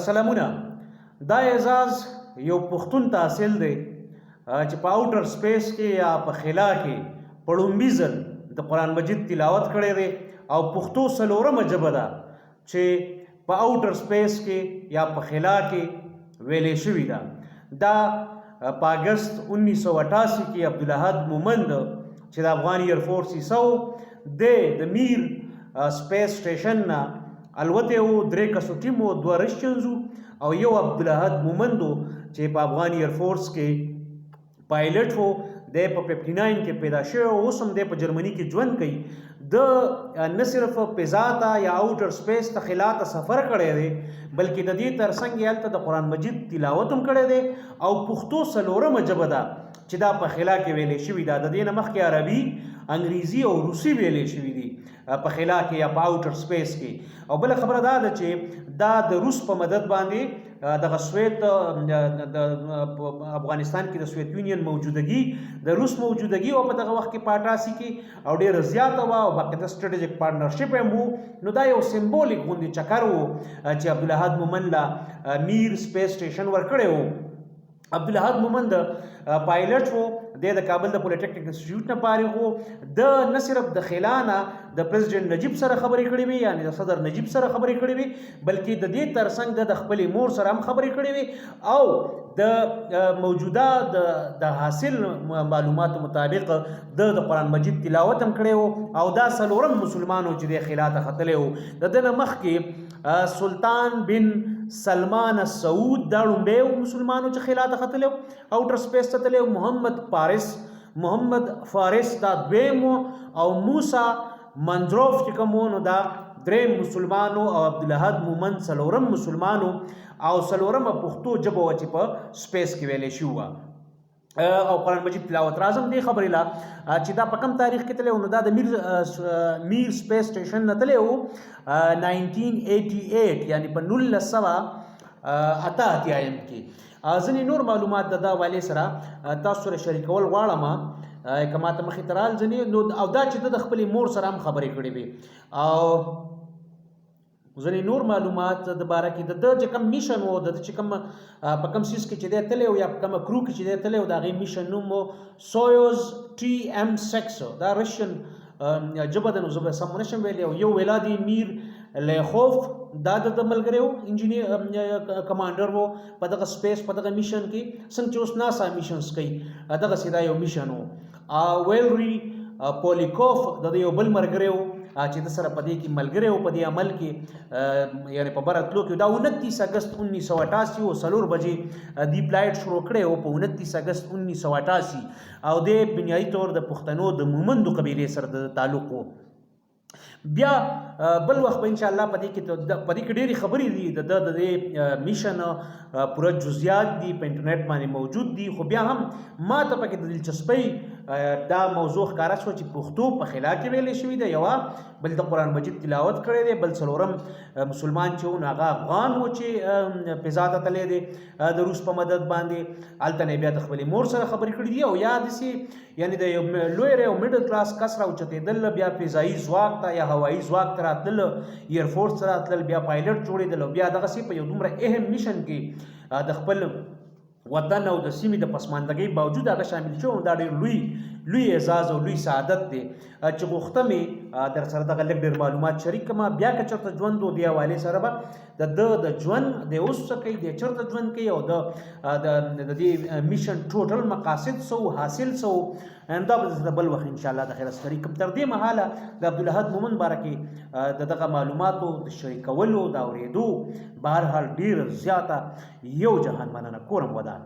سلامونه. دا اعزاز یو پښتون ته حاصل دی چې په آوټر سپیس کې یا په خلا کې په لومړي ځل د قرآن مجید تلاوت کړی دی او پښتو څلورمه ژبه ده چې په آوټر سپیس کې یا په خلا کې ویلې شوې ده. دا په اګست 1988 کې عبدالاحد مومند چې د افغان ایرفورس حصه د میر سپیس سټیشن نه الوته و 3 کسو ټیم و 2 رشچنز او یو عبدالاحد مومند چې په افغان ایرفورس کې پایلټ وو. د په 59 کې پیدا شوی او اوس هم د په جرمني کې ژوند کوي. د نه صرف فضا ته یا آوټر سپیس ته خلا ته سفر کړی دی بلکې د دې ترڅنګ یې هلته د قرآن مجید تلاوت هم کړی دی او پښتو څلورمه ژبه ده چې دا په خلا کې ویلې شوې ده. د دې نه مخکې عربي، انګریزي او روسي ویلې شوي دي په خلا کې یا په آوټر سپیس کې. او بله خبره دا ده چې دا د روس په مدد باندې دغه سویت د افغانستان کې د سویت یونین موجودګي، د روس موجودګي او په دغه وخت کې په 88 کې او ډېره زیاته وه او باقاعده سټریټیجک پارټنرشپ هم وو. نو دا یو سمبولیک غوندې چکر و چې عبدالاحد مومند له میر سپیس سټیشن ورکړی و. عبدالاحد مومند پایلټ وو، د کابل د پولیټیکنیک انسټیټیوټ نه فارغ وو. د نه صرف د خلا نه د پریزیډنټ نجیب سره خبرې کړې وي، یعنې د صدر نجیب سره خبرې کړې وي، بلکې د دې ترڅنګ د خپلې مور سره هم خبرې کړې وي او د موجوده د حاصل معلوماتو مطابق د قرآن مجید تلاوت هم کړی و. او دا څلورم مسلمانو چې د خلا ته ختلی و. د ده نه مخکې سلطان بن سلمان السعود دا لومړی مسلمانو چې خلا ته ختلی و، آوټر سپیس ته تللی و. محمد فارس دا دویم او موسی منځروف چې کوم و نو دا دریم مسلمانو او عبدالاحد مومند څلورم مسلمانو او څلورمه پښتو ژبه وه چې په سپیس کې ویلې شوې وه او قرآن مجید تلاوت. راځم دې خبرې لا چې دا په کوم تاریخ کې تللی و. نو دا د میر سپیس سټیشن نه تللی و 1988 یعنې په 1988 کې. ځینې نور معلومات د دا حوالې سره تاسو سره شریکول غواړم که ماته مخې ته رال ځینې نو او دا چې د خپلې مور سره هم خبرې کړې وي او ځینې نور معلومات د باره کې د ده چې کوم میشن و، د چې کوم په کوم سیز کې چې دی تللی و یا په کومه کرو کې چې دی تللی و د هغې میشن نوم و سویوز TM6. دا رشین ژبه ده نو زه به سم ونه شم ویلی. او یو ولادي میر لیخوف دا د ملګری و، انجینیر کمانډر و په دغه سپیس په دغه میشن کې، څنګه چې اوس ناسا میشنز کوي دغسې دا یو میشن و. ویلري پولیکوف د یو بل ملګری و چې د سره په دې کې ملګری و په دې عمل کې یعنې په بره تلو کې. دا 29 اګست 1988 و 4 بجې دی فلایټ شروع کړی و په 29 اګست 1988 او د بنیادي طور د پښتنو د مومندو قبیلې سره د تعلق و. بیا بل وخت به انشاءالله په دې کې ډېرې خبرې دي د دې میشن پوره جزئیات دي په انټرنیټ باندې موجود دي. خو بیا هم ما ته پکې د دلچسپۍ دا موضوع ښکاره شوه چې پښتو په خلا کې ویلې شوې ده یوه، بل د قرآن مجید تلاوت کړی دی، بل څلورم مسلمان چې و نو هغه افغان و چې فضا ته تللی دی د روس په مدد باندې. هلته نه بیا د خپلې مور سره خبرې کړي دي او یا داسې یعنې د یو لوی او میډل کلاس کس راوچتېدل، بیا فضایي ځواک ته یا هوایي ځواک ته راتلل، ایرفورس ته راتلل، بیا پایلټ جوړېدل او بیا دغسې په یو دومره اهم میشن کې د خپل وطن او د سیمې د پسماندګۍ باوجود هغه شامل شو. دا ډېر لوی اعزاز او لوی سعادت دی چې غوښته مې در سره دغه لږ ډېر معلومات شریک کړم. بیا که چېرته ژوند و دې حوالې سره به د ژوند د اوس څه کوي، د چېرته ژوند کوي او د دې میشن ټوټل مقاصد څه و، حاصل څه و، دا به زه بل وخت انشاءالله د خیره شریک کړم. تر دې مهاله د عبدالاحد مومند باره کې د دغه معلوماتو د شریکولو د اورېدو بهرحال ډېره زیاته یو جهان مننه کورم ودان.